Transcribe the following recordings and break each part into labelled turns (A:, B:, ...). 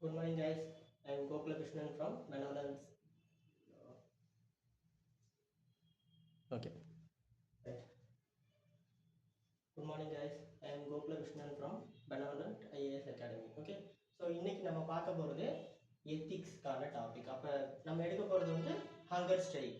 A: Good morning, guys. I am Gokula Krishnan from Benevolence. Okay. Right. Good morning, guys. I am Gokula Krishnan from Benevolent IAS Academy. Okay. So இன்னைக்கு நம்ம பார்க்க போகிறது எத்திக்ஸ்க்கான topic. அப்போ நம்ம எடுக்க போகிறது வந்து ஹங்கர் ஸ்ட்ரைக்.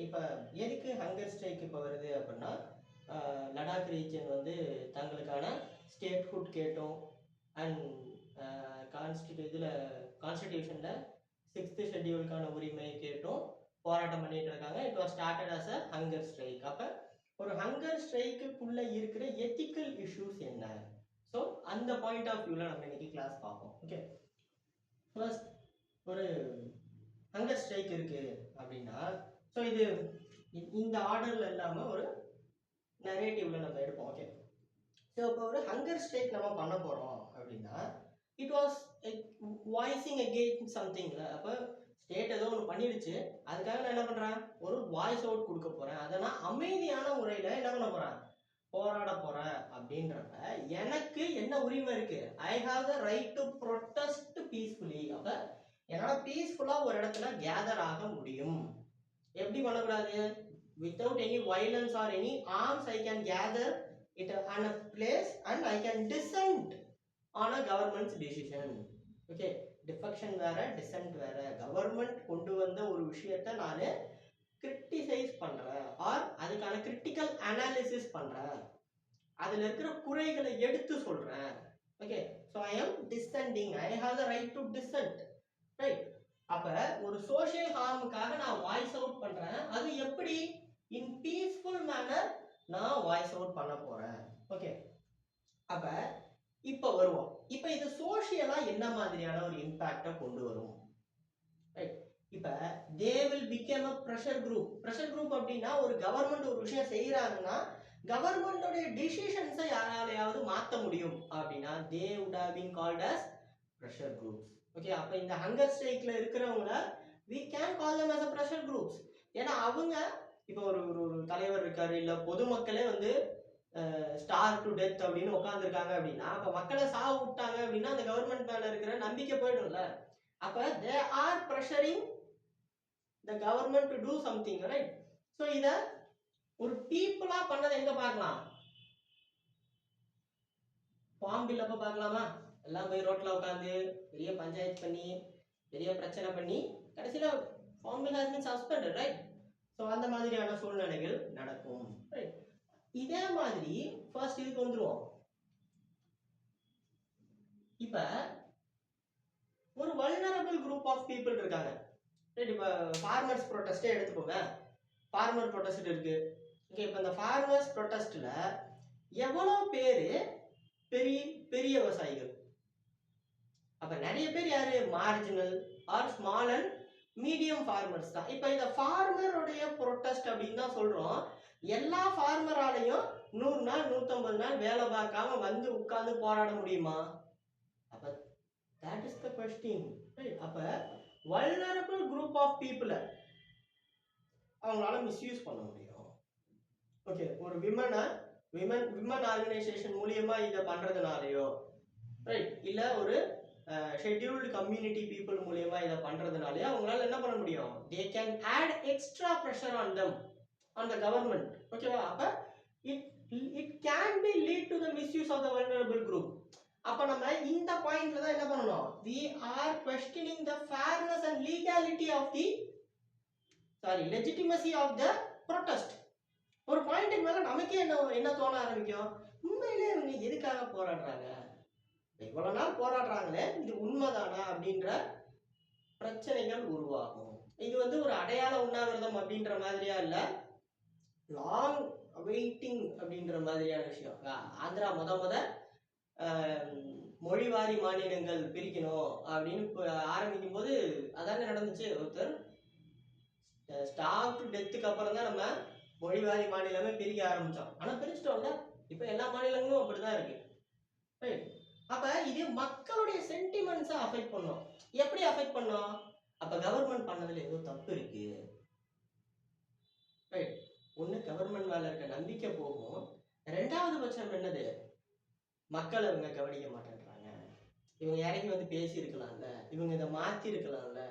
A: இப்போ எதுக்கு ஹங்கர் ஸ்ட்ரைக் இப்போ வருது அப்படின்னா, லடாக் ரீஜன் வந்து தங்களுக்கான ஸ்டேட்ஹுட் கேட்டோம் அண்ட் கான்ஸ்டிடியூஷனில் 6th ஷெட்யூலுக்கான உரிமை கேட்டும் போராட்டம் பண்ணிட்டு இருக்காங்க. It was started as a hunger strike. அப்போ ஒரு ஹங்கர் ஸ்ட்ரைக்குள்ளே இருக்கிற எத்திக்கல் இஷ்யூஸ் என்ன? ஸோ அந்த பாயிண்ட் ஆஃப் வியூவில் நம்ம இன்னைக்கு கிளாஸ் பார்ப்போம். ஓகே, ஃபர்ஸ்ட் ஒரு ஹங்கர் ஸ்ட்ரைக் இருக்கு அப்படின்னா, ஸோ இது இந்த ஆர்டரில் இல்லாமல் ஒரு நரேட்டிவ்ல நம்ம எடுப்போம். ஓகே, ஸோ இப்போ ஒரு ஹங்கர் ஸ்ட்ரைக் நம்ம பண்ண போகிறோம் அப்படின்னா, இட் வாஸ் வாய்ஸிங் அகெயின்ஸ்ட் சம்திங்ல. அப்போ ஸ்டேட் ஏதோ ஒன்று பண்ணிடுச்சு, அதுக்காக நான் என்ன பண்ணுறேன், ஒரு வாய்ஸ் அவுட் கொடுக்க போகிறேன், அதை நான் அமைதியான முறையில் என்ன பண்ண போகிறேன், போராட போகிறேன். அப்படின்றப்ப எனக்கு என்ன உரிமை இருக்கு? ஐ have the right to protest peacefully. அப்போ என்னால் பீஸ்ஃபுல்லாக ஒரு இடத்துல கேதர் ஆக முடியும். எப்படி பண்ணக்கூடாது? Without any violence or any arms I can gather it on a place and I can dissent on a government's decision. Okay, defection வேற, dissent வேற. கவர்மெண்ட் கொண்டு வந்த ஒரு விஷயத்தை நான் கிரிட்டிசைஸ் பண்றேன் ஆர் அதுக்கான கிரிட்டிக்கல் அனாலிசிஸ் பண்றேன், அதுல இருக்கிற குறைகளை எடுத்து சொல்றேன். Okay, so I am descending, I have the right to dissent. Right. அப்ப ஒரு சோஷியல் ஹார்முக்காக நான் வாய்ஸ் அவுட் பண்றேன். அது எப்படி? இன் பீஸ்ஃபுல் மேனர் நான் வாய்ஸ் அவுட் பண்ண போறேன். ஓகே, அப்ப இப்ப வருவோம். இப்ப இது சோஷியலா என்ன மாதிரியான ஒரு இம்பாக்ட கொண்டு வரும்? ரைட். இப்ப they will become a pressure group. pressure group அப்படின்னா, ஒரு கவர்மெண்ட் ஒரு விஷயம் செய்யறாங்கன்னா கவர்மெண்டோட டிசிஷன்ஸை யாராலையாவது மாற்ற முடியும் அப்படின்னா தே would have been called as pressure groups. Okay, அப்ப இந்த ஹங்கர் ஸ்ட்ரைக்ல இருக்கிறவங்கள we can call them as a pressure groups. ஏன்னா அவங்க இப்போ ஒரு தலைவர் இருக்காரு, இல்ல பொதுமக்களே வந்து ஸ்டார் டு டெத் அப்படின்னு உட்காந்துருக்காங்க அப்படின்னா, அப்ப மக்களை சாவு விட்டாங்க அப்படின்னா அந்த கவர்மெண்ட் மேல இருக்கிற நம்பிக்கை போயிடும்ல. அப்ப they are pressuring the government to do something. Right. So இத ஒரு பீப்புளா பண்ணதை எங்க பார்க்கலாம்? ஃபார்ம் பில் அப்ப பார்க்கலாமா? எல்லாம் போய் ரோட்ல உட்காந்து பெரிய பஞ்சாயத்து பண்ணி பெரிய பிரச்சனை பண்ணி கடைசியில farm bill has been suspended. Right. So அந்த மாதிரியான சூழ்நிலைகள் நடக்கும். இதே மாதிரி ஃபர்ஸ்ட் இதுக்கு வந்துருவோம். இப்ப ஒரு வல்னரபிள் குரூப் ஆஃப் பீப்புள் இருக்காங்க. இப்ப ஃபார்மர்ஸ் ப்ரொடெஸ்டே எடுத்துக்கோங்க. ஃபார்மர் ப்ரொடெஸ்ட் இருக்கு. ஓகே, இப்ப இந்த ஃபார்மர்ஸ் ப்ரொடெஸ்ட்ல எவ்வளவு பேரு பெரிய பெரிய விவசாயிகள்? அப்ப நிறைய பேர் யாரு? Marginal or small and medium farmers தான். இப்ப இந்த ஃபார்மருடைய ப்ரொடெஸ்ட் அப்படின்னு தான் சொல்றோம். எல்லா ஃபார்மராலையும் 100 நாள் 150 நாள் வேலை பார்க்காம வந்து உட்கார்ந்து போராட முடியுமா? அப்ப that is the question. அப்ப vulnerable group of people அவங்களால மிஸ்யூஸ் பண்ண முடியும். ஓகே, ஒரு விமன் ஆர்கனைசேஷன் மூலியமா இதை பண்றதுனாலயோ, ரைட், இல்ல ஒரு ஷெட்யூல்டு கம்யூனிட்டி பீப்புள் மூலியமா இதை பண்றதுனாலே அவங்களால என்ன பண்ண முடியும்? They can add extra pressure on them, on the government. ஓகேவா? அப்ப it can be lead to the misuse of the vulnerable group. அப்ப நம்ம இந்த பாயிண்ட்ல தான் என்ன பண்ணணும்? we are questioning the fairness and legality of the legitimacy of the protest. ஒரு பாயிண்ட்க்கு மேல நமக்கே என்ன தோண ஆரம்பிக்கும்? உண்மையிலே இவங்க எதுக்காக போராடுறாங்க? இவ்வளவு நாள் போராடுறாங்களே, இது உண்மைதானா அப்படின்ற பிரச்சனைகள் உருவாகும். இது வந்து ஒரு அடையாள உண்ணாவிரதம் அப்படின்ற மாதிரியா இல்ல, லாங் வெயிட்டிங் அப்படின்ற மாதிரியான விஷயம். ஆந்திரா முத மொழிவாரி மாநிலங்கள் பிரிக்கணும் அப்படின்னு ஆரம்பிக்கும் போது அதாங்க நடந்துச்சு. ஒருத்தர் ஸ்டாப் டு டெத்துக்கு அப்புறம் தான் நம்ம மொழிவாரி மாநிலமே பிரிக்க ஆரம்பிச்சோம். ஆனா பிரிச்சிட்டோம்ல, இப்ப எல்லா மாநிலங்களும் அப்படிதான் இருக்கு. ரைட். அப்ப இது மக்களுடைய சென்டிமெண்ட்ஸை அஃபெக்ட் பண்ணும். எப்படி அஃபெக்ட் பண்ணும்? அப்ப கவர்மெண்ட் பண்ணதுல ஏதோ தப்பு இருக்கு. ரைட். ஒண்ணு கவர்மெண்ட் மேல இருக்க நம்பிக்கை போகும். ரெண்டாவது பட்சம் என்னது? மக்களை இவங்க கவனிக்க மாட்டேன்றாங்க. இவங்க இறங்கி வந்து பேசியிருக்கலாம்ல, இவங்க இதை மாத்தி இருக்கலாம்ல.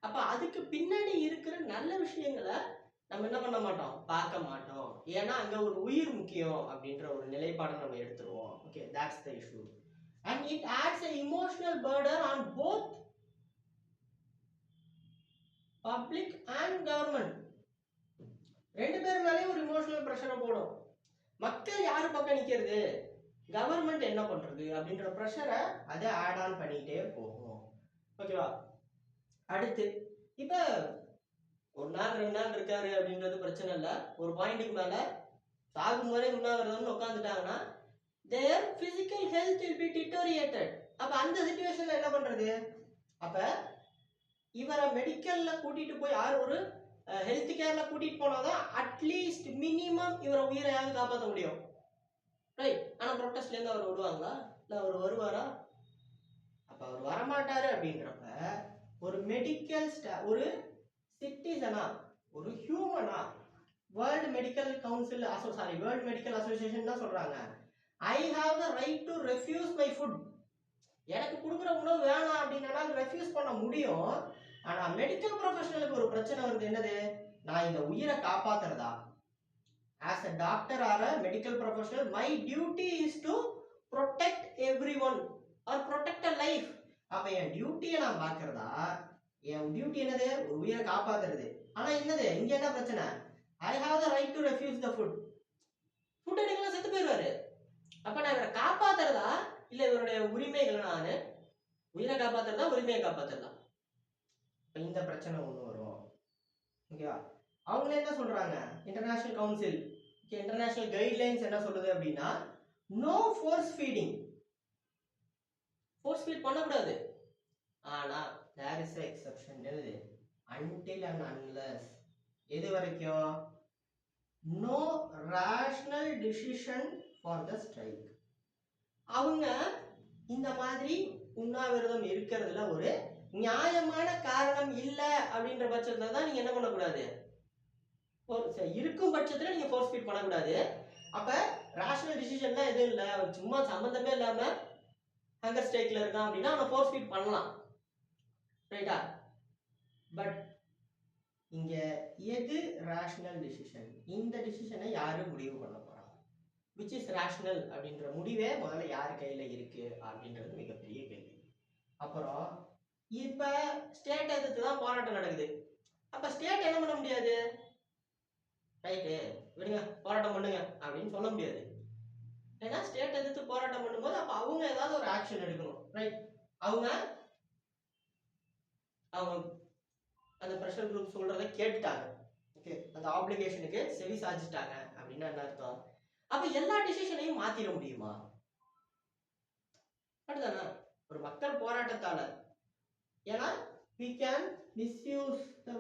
A: அப்ப அதுக்கு பின்னாடி இருக்கிற நல்ல விஷயங்களை நம்ம என்ன பண்ண மாட்டோம், பார்க்க மாட்டோம். ஏன்னா அங்க ஒரு உயிர் முக்கியம் அப்படின்ற ஒரு நிலைப்பாடை நம்ம எடுத்துருவோம். Okay, that's the issue. And it adds an emotional burden on both public and government. ரெண்டு பேர் மேலேயும் ஒரு இமோஷனல் ப்ரெஷரை போடும். மக்கள் யாரு பக்கம் நிக்கிறது, கவர்மெண்ட் என்ன பண்றது அப்படின்ற ப்ரெஷரை அதை ஆட் ஆன் பண்ணிட்டே போகும். ஓகேவா? அடுத்து இப்ப ஒரு நாள் 2 நாள் இருக்காரு அப்படின்றது பிரச்சனை இல்லை. ஒரு பாயிண்ட்டுக்கு மேல சாகும் வரை உண்ணாவிரதம்னு உட்காந்துட்டாங்கன்னா their physical health will be deteriorated. அப்ப அந்த சிச்சுவேஷன்ல என்ன பண்றது? அப்ப இவரை மெடிக்கல்ல கூட்டிட்டு போய் ஒரு ஹெல்த் கேர்ல கூட்டிட்டு போனாதான் அட்லீஸ்ட் மினிமம் இவரை உயிரையாவது காப்பாற்ற முடியும். ரைட்? ஆனா ப்ரொட்டஸ்ட்ல இருந்து அவர் விடுவாங்களா? இல்ல அவர் வருவாரா? அப்ப அவர் வரமாட்டாரு அப்படின்றப்ப ஒரு மெடிக்கல் ஒரு சிட்டிசனா, ஒரு ஹியூமனா, world medical council world medical association தான் சொல்றாங்க, I have the right to refuse my food. எனக்கு கொடுக்குற உணவு வேணாம் அப்படின்னா ரெஃப்யூஸ் பண்ண முடியும். ஆனா மெடிக்கல் ப்ரொஃபஷனலுக்கு ஒரு பிரச்சனை வருது. என்னது? நான் இந்த உயிரை காப்பாத்துறதா? as a doctor or a medical professional, my duty is to protect everyone or protect a life. அப்ப என் டியூட்டியை நான் பார்க்கறதா? என் டியூட்டி என்னது? ஒரு உயிரை காப்பாத்துறது. ஆனா என்னது இங்க என்ன பிரச்சனை? I have the right to refuse the food. Food எடுக்கலாம் செத்து போயிடுவாரு. அப்ப நான் இவரை காப்பாத்துறதா இல்ல இவருடைய உரிமைகளை நான் உயிரை காப்பாத்துறதா உரிமையை காப்பாத்துறதா? இந்த பிரச்சனை ஒண்ணு வரும். ஓகேவா? அவங்களே என்ன சொல்றாங்க, இன்டர்நேஷனல் கவுன்சில் இன்டர்நேஷனல் கைட்லைன்ஸ் என்ன சொல்லுது அப்படின்னா, no force feeding. Force feed பண்ணக்கூடாது. ஆனா தேர் இஸ் எக்ஸெப்ஷன். என்னது? until and unless. எது வரைக்கும்? No rational decision for the strike. அவங்க இந்த மாதிரி உண்ணாவிரதம் இருக்கிறதுல ஒரு நியாயமான காரணம் இல்ல அப்படின்ற பட்சத்துல தான் நீங்க என்ன பண்ணக்கூடாது, இருக்கும் பட்சத்துல நீங்க ஃபோர்ஸ் ஃபீட் பண்ணக்கூடாது. அப்ப ரேஷனல் டிசிஷன்லாம் எதுவும் இல்ல, சும்மா சம்பந்தமே இல்லாம ஹங்கர் ஸ்ட்ரைக்ல இருக்கான் அப்படின்னா அவனை ஃபோர்ஸ் ஃபீட் பண்ணலாம். ரைட்டா? பட் இங்க எது ரேஷனல் டிசிஷன்? இந்த டிசிஷனை யாரு முடிவு பண்ண போறாங்க? விச் இஸ் ரேஷனல் அப்படின்ற முடிவே முதல்ல யார் கையில இருக்கு அப்படின்றது மிகப்பெரிய கேள்வி. அப்புறம் இப்ப ஸ்டேட் எதிர்த்து தான் போராட்டம் நடக்குது. அப்ப ஸ்டேட் என்ன பண்ண முடியாது, ரைட்டு விடுங்க போராட்டம் பண்ணுங்க அப்படின்னு சொல்ல முடியாது. ஏன்னா ஸ்டேட் எதிர்த்து போராட்டம் பண்ணும்போது அப்ப அவங்க ஏதாவது ஒரு ஆக்ஷன் எடுக்கணும். ரைட்? அவங்க அந்த ப்ரெஷர் குரூப் சொல்றதை கேட்டுட்டாங்க. ஓகே, அந்த ஆப்ளிகேஷனுக்கு செவி சாய்ச்சிட்டாங்க அப்படின்னா என்ன அர்த்தம்? அப்ப எல்லா டிசிஷனையும் மாத்திர முடியுமா? அப்படிதானே ஒரு மக்கள் போராட்டத்தால. ஏன்னா we can misuse the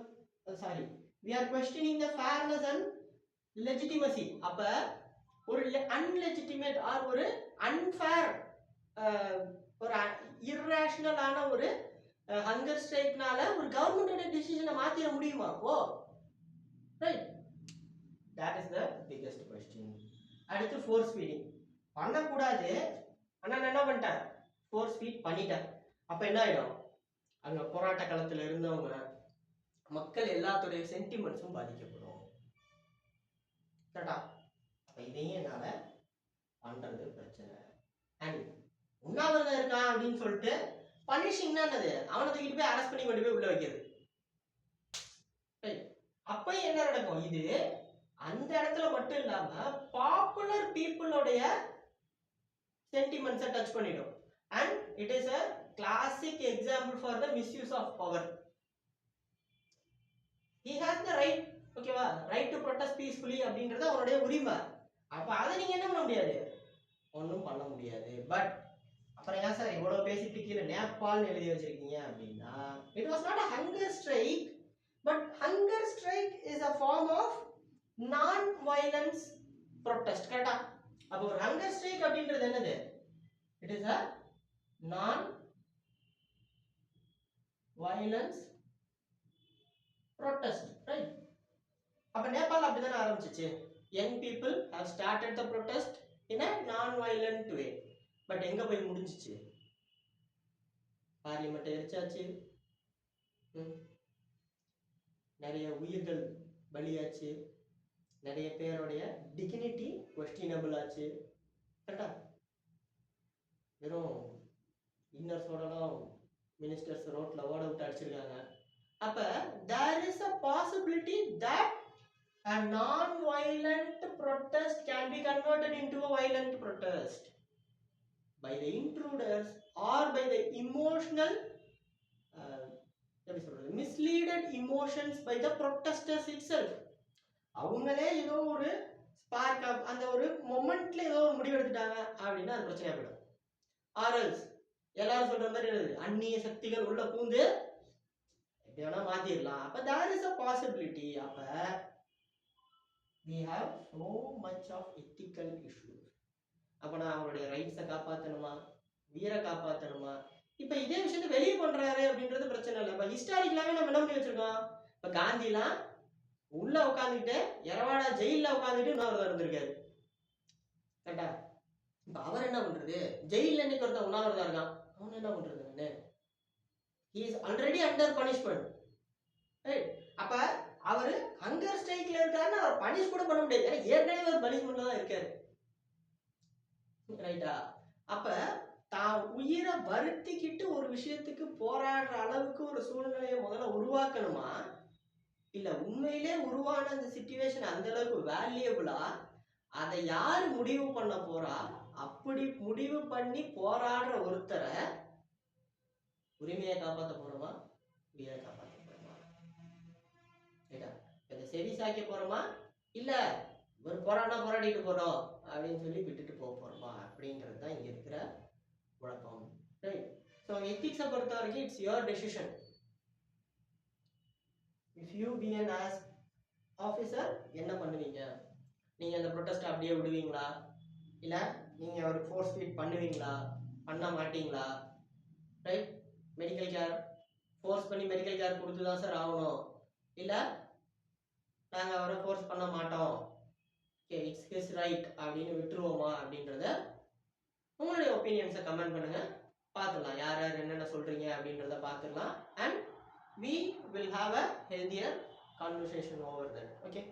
A: we are questioning the fairness and legitimacy. அப்ப ஒரு unlegitimate ஆர் ஒரு unfair ஒரு irrational ஒரு ஹங்கர் ஸ்ட்ரைக்னால ஒரு கவர்மெண்டோட டிசிஷனை மாத்திர முடியுமா? Oh right, that is the biggest question. அடுத்து ஃபோர்ஸ் ஃபீடிங் பண்ணக்கூடாது. ஆனா நான் என்ன பண்ணிட்டேன், ஃபோர்ஸ் ஃபீட் பண்ணிட்டேன். அப்ப என்ன ஆயிடும், அங்க போராட்ட களத்துல இருந்தவங்க மக்கள் எல்லாத்துடைய சென்டிமெண்ட்ஸும் பாதிக்கப்படும். கரெக்டா? அப்ப இதையும் என்னால பண்றது பிரச்சனை. அண்ட் உண்ணாவிரதம் இருக்கான் அப்படின்னு சொல்லிட்டு பனிஷிங்னா என்னது, அவனை தூக்கிட்டு போய் அரெஸ்ட் பண்ணி கொண்டு போய் உள்ள வைக்கிறது. அப்ப என்ன நடக்கும், இது அந்த இடத்துல மட்டும் இல்லாம பாப்புலர் பீப்புளோடைய சென்டிமெண்ட்ஸை டச் பண்ணிடும். And it is a classic example for the misuse of power. He has the right, ஓகேவா, ரைட் டு ப்ரொடெஸ்ட் பீஸ்ஃபுல்லி அப்படின்றது அவருடைய உரிமை. அப்ப அதை நீங்க என்ன பண்ண முடியாது, ஒன்றும் பண்ண முடியாது. பட் அப்புறம் ஏன் சார் இவ்வளவு பேசிட்டு கீழே நேபாள் எழுதி வச்சிருக்கீங்க அப்படின்னா, it was not a hunger strike, but hunger strike is a form of non violence protest. கரெக்டா? அப்போ ஒரு hunger strike அப்படின்றது என்னது, it is a non violence protest, right? அப்ப நேபாள் அப்படிதானே ஆரம்பிச்சிச்சு. young people have started the protest in a non violent way. But எங்க போய் முடிஞ்சிச்சு, பார்லிமெண்ட்டை எரிச்சாச்சு, நிறைய உயிர்கள் பலியாச்சு, நிறைய பேருடைய டிக்னிட்டி கொஸ்டினபிள் ஆச்சு. கரெக்டா? வெறும் இன்னர்ஸோடலாம் மினிஸ்டர்ஸ் ரோட்ல ஓட விட்டு அடிச்சிருக்காங்க. அப்ப there is a possibility that a non-violent protest can be converted into a violent protest by the intruders or by the emotional misleaded emotions by the protesters itself. அவங்களே ஏதோ ஒரு ஸ்பார்க் அந்த ஒரு மொமெண்ட்ல ஏதோ ஒரு முடிவு எடுத்துட்டாங்க அப்படின்னா அது பிரச்சனையா போயிடும். ஆர்எல்ஸ் எல்லாரும் சொல்ற மாதிரி அந்நிய சக்திகள் உள்ள பூந்து எப்படி வேணா மாத்திரலாம். அப்ப there is a possibility. அப்ப we have so much of ethical issues. அப்ப நான் அவருடைய ரைட்ஸை காப்பாற்றணுமா, உயிரை காப்பாற்றணுமா? இப்ப இதே விஷயத்த வெளியே பண்றாரு அப்படின்றது பிரச்சனை இல்லை. இப்ப ஹிஸ்டாரிக்கலாவே நம்ம என்ன பண்ணி வச்சிருக்கோம்? இப்ப காந்திலாம் உள்ள உட்காந்துக்கிட்டு எரவாடா ஜெயில உட்காந்துட்டு இன்னொரு இருந்திருக்காரு. கரெக்டா? இப்ப அவர் என்ன பண்றது? ஜெயில இன்னைக்கு ஒருத்தன் உண்ணாவிரதம் இருக்கான், அவன் என்ன பண்றது? he is already under punishment. Right? அப்ப அவரு ஹங்கர் ஸ்ட்ரைக்ல இருக்காருன்னா அவர் பனிஷ் கூட பண்ண முடியாது, ஏன்னா ஏற்கனவே ஒரு பனிஷ்மெண்ட்ல தான் இருக்காரு. ரைட்டா? அப்ப தான் உயிரை வருத்திக்கிட்டு ஒரு விஷயத்துக்கு போராடுற அளவுக்கு ஒரு சூழ்நிலையை முதல்ல உருவாக்கணுமா, இல்ல உண்மையிலே உருவான அந்த சிச்சுவேஷன் அந்த அளவுக்கு வேல்யூபிளா, அதை யாரு முடிவு பண்ண போறா? அப்படி முடிவு பண்ணி போராடுற ஒருத்தரை உரிமையை காப்பாற்ற போறோமா, உயிரை காப்பாற்ற போறோமா? ரைட்டா? இதை செவி சாய்க்க போறோமா, இல்ல ஒரு போராடிட்டு போறோம் அப்படின்னு சொல்லி விட்டுட்டு போறோமா அப்படின்றது தான் இங்க இருக்கிற குழப்பம். ரைட்? ஸோ எத்திக்ஸை பொறுத்த வரைக்கும் it's your decision. If you be an as officer என்ன பண்ணுவீங்க? நீங்க அந்த ப்ரொட்டஸ்ட் அப்படியே விடுவீங்களா, இல்ல நீங்க ஒரு ஃபோர்ஸ் ஃபீட் பண்ணுவீங்களா, பண்ண மாட்டீங்களா? ரைட்? மெடிக்கல் கேர் ஃபோர்ஸ் பண்ணி மெடிக்கல் கேர் கொடுத்து தான் சார் ஆகணும், இல்ல நாங்க அவரை ஃபோர்ஸ் பண்ண மாட்டோம், ஓகே இட்ஸ் ஹிஸ் ரைட் அப்படின்னு விட்டுருவோமா அப்படின்றத உங்களுடைய ஒப்பீனியன்ஸை கமெண்ட் பண்ணுங்க. பார்த்துடலாம் யார் யார் என்னென்ன சொல்றீங்க அப்படின்றத பார்த்துடலாம். And we will have a healthier conversation over that. Okay.